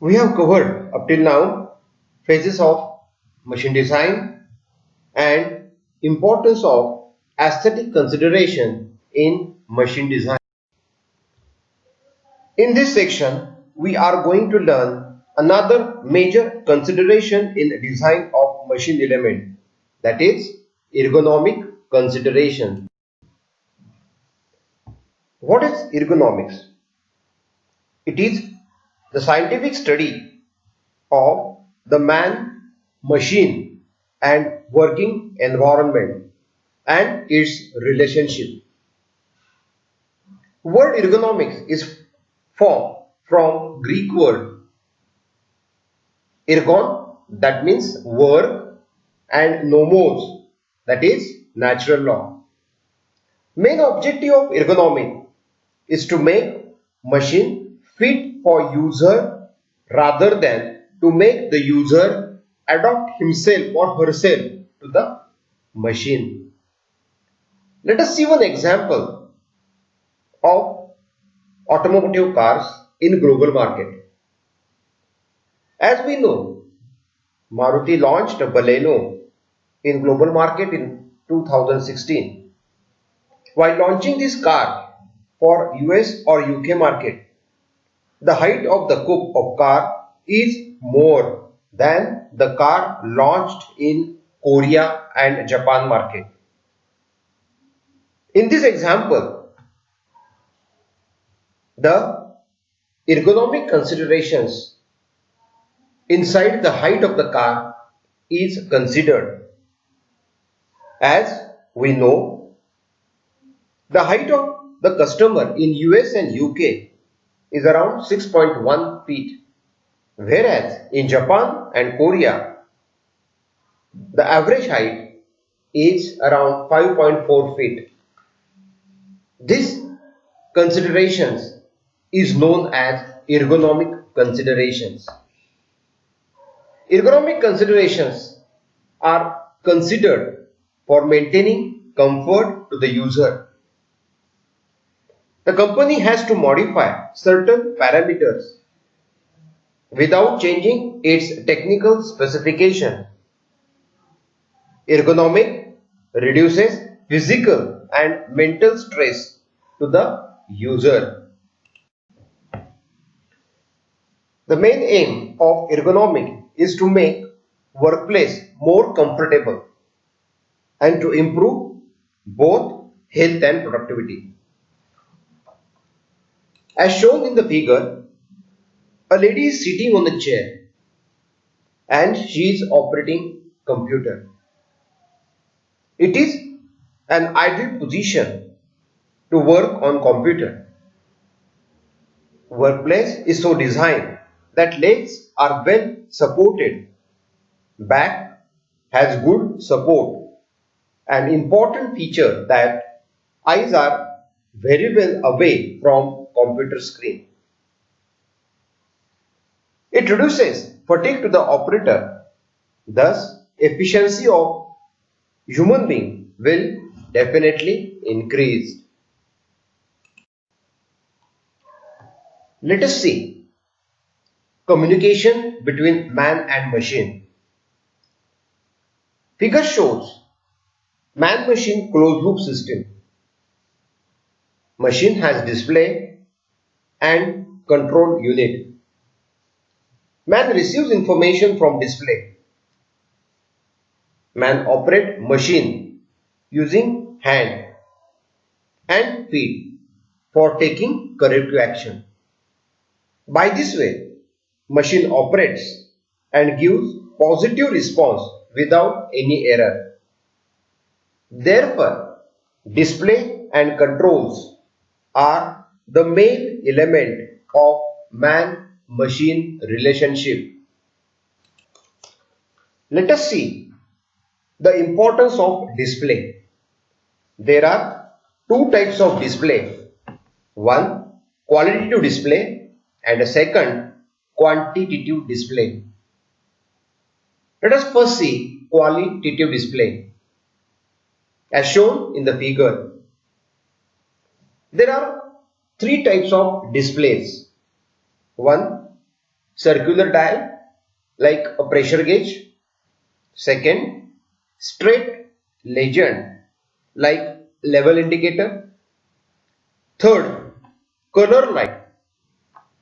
We have covered up till now phases of machine design and importance of aesthetic consideration in machine design. In this section, we are going to learn another major consideration in design of machine element, that is ergonomic consideration. What is ergonomics? It is the scientific study of the man, machine and working environment and its relationship. Word ergonomics is formed from Greek word ergon, that means work, and nomos, that is natural law. Main objective of ergonomic is to make machine fit for user rather than to make the user adapt himself or herself to the machine. Let us see one example of automotive cars in global market. As we know, Maruti launched a Baleno in global market in 2016. While launching this car for US or UK market, the height of the coupe of car is more than the car launched in Korea and Japan market. In this example, the ergonomic considerations inside the height of the car is considered. As we know, the height of the customer in US and UK is around 6.1 feet, whereas in Japan and Korea, the average height is around 5.4 feet. This considerations is known as ergonomic considerations. Ergonomic considerations are considered for maintaining comfort to the user. The company has to modify certain parameters without changing its technical specification. Ergonomic reduces physical and mental stress to the user. The main aim of ergonomic is to make workplace more comfortable and to improve both health and productivity. As shown in the figure, a lady is sitting on a chair and she is operating computer. It is an ideal position to work on computer. Workplace is so designed that legs are well supported, back has good support. An important feature that eyes are very well away from computer screen. It reduces fatigue to the operator, thus efficiency of human being will definitely increase. Let us see communication between man and machine. Figure shows man-machine closed-loop system. Machine has display and control unit. Man receives information from display. Man operates machine using hand and feet for taking corrective action. By this way, machine operates and gives positive response without any error. Therefore, display and controls are the main element of man-machine relationship. Let us see the importance of display. There are two types of display. One, qualitative display, and a second, quantitative display. Let us first see qualitative display. As shown in the figure, there are three types of displays. One, circular dial like a pressure gauge. Second, straight legend like level indicator. Third, color light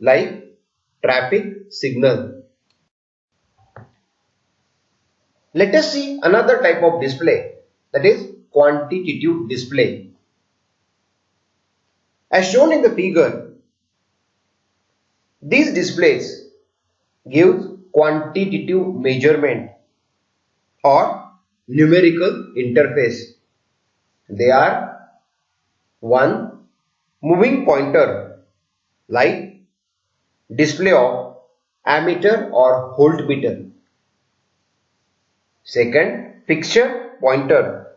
like traffic signal. Let us see another type of display, that is quantitative display. As shown in the figure, these displays give quantitative measurement or numerical interface. They are: 1. Moving pointer like display of ammeter or voltmeter. Second, fixture pointer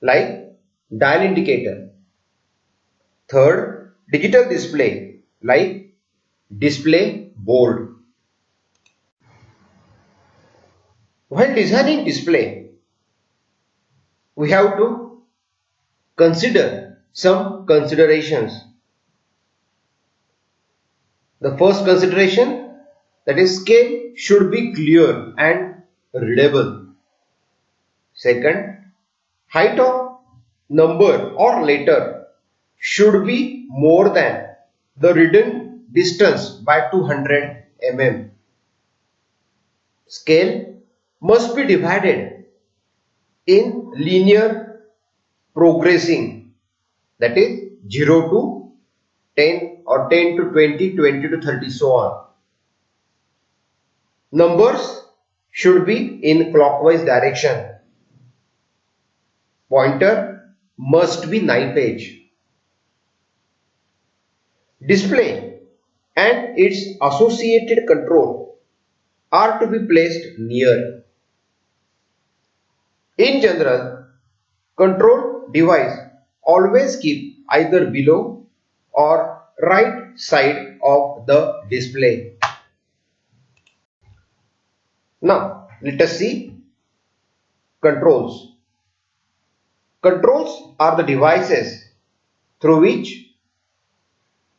like dial indicator. Third, digital display like display board. While designing display, we have to consider some considerations. The first consideration, that is, scale should be clear and readable. Second, height of number or letter should be more than the written distance by 200 mm. Scale must be divided in linear progressing, that is 0 to 10 or 10 to 20, 20 to 30, so on. Numbers should be in clockwise direction. Pointer must be knife edge. Display and its associated control are to be placed near. In general, control device always keep either below or right side of the display. Now, let us see controls. Controls are the devices through which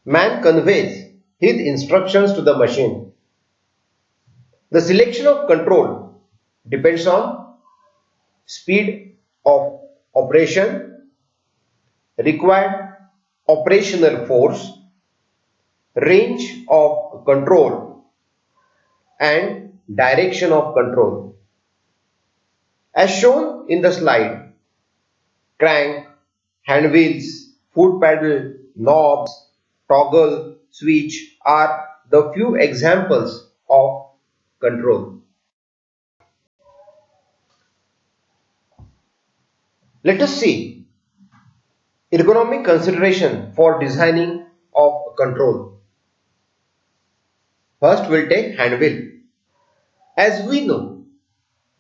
man conveys his instructions to the machine. The selection of control depends on speed of operation, required operational force, range of control, and direction of control. As shown in the slide, crank, hand wheels, foot pedal, knobs, toggle, switch are the few examples of control. Let us see ergonomic consideration for designing of control. First, we'll take hand wheel. As we know,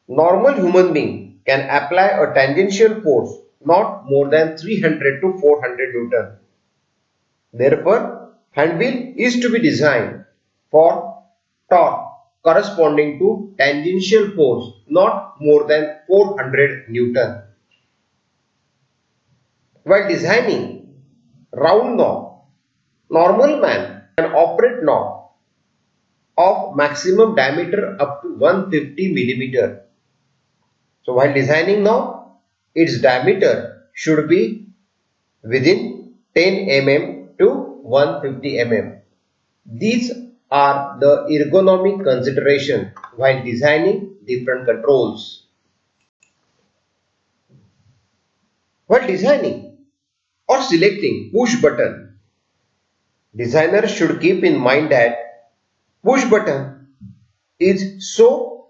normal human being can apply a tangential force not more than 300 to 400 Newton. Therefore, hand wheel is to be designed for torque corresponding to tangential force not more than 400 Newton. While designing round knob, normal man can operate knob of maximum diameter up to 150 millimeter. So while designing knob, its diameter should be within 10 mm to 150 mm. These are the ergonomic consideration while designing different controls. While designing or selecting push button, designers should keep in mind that push button is so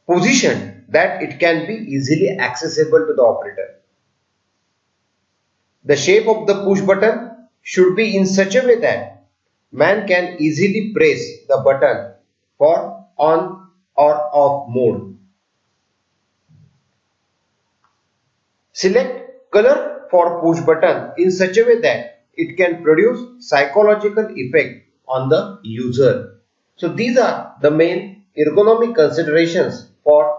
positioned that it can be easily accessible to the operator. The shape of the push button should be in such a way that man can easily press the button for on or off mode. Select color for push button in such a way that it can produce psychological effect on the user. So these are the main ergonomic considerations for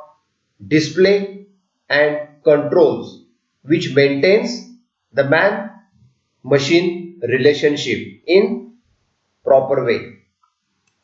display and controls which maintains the man-machine relationship in proper way.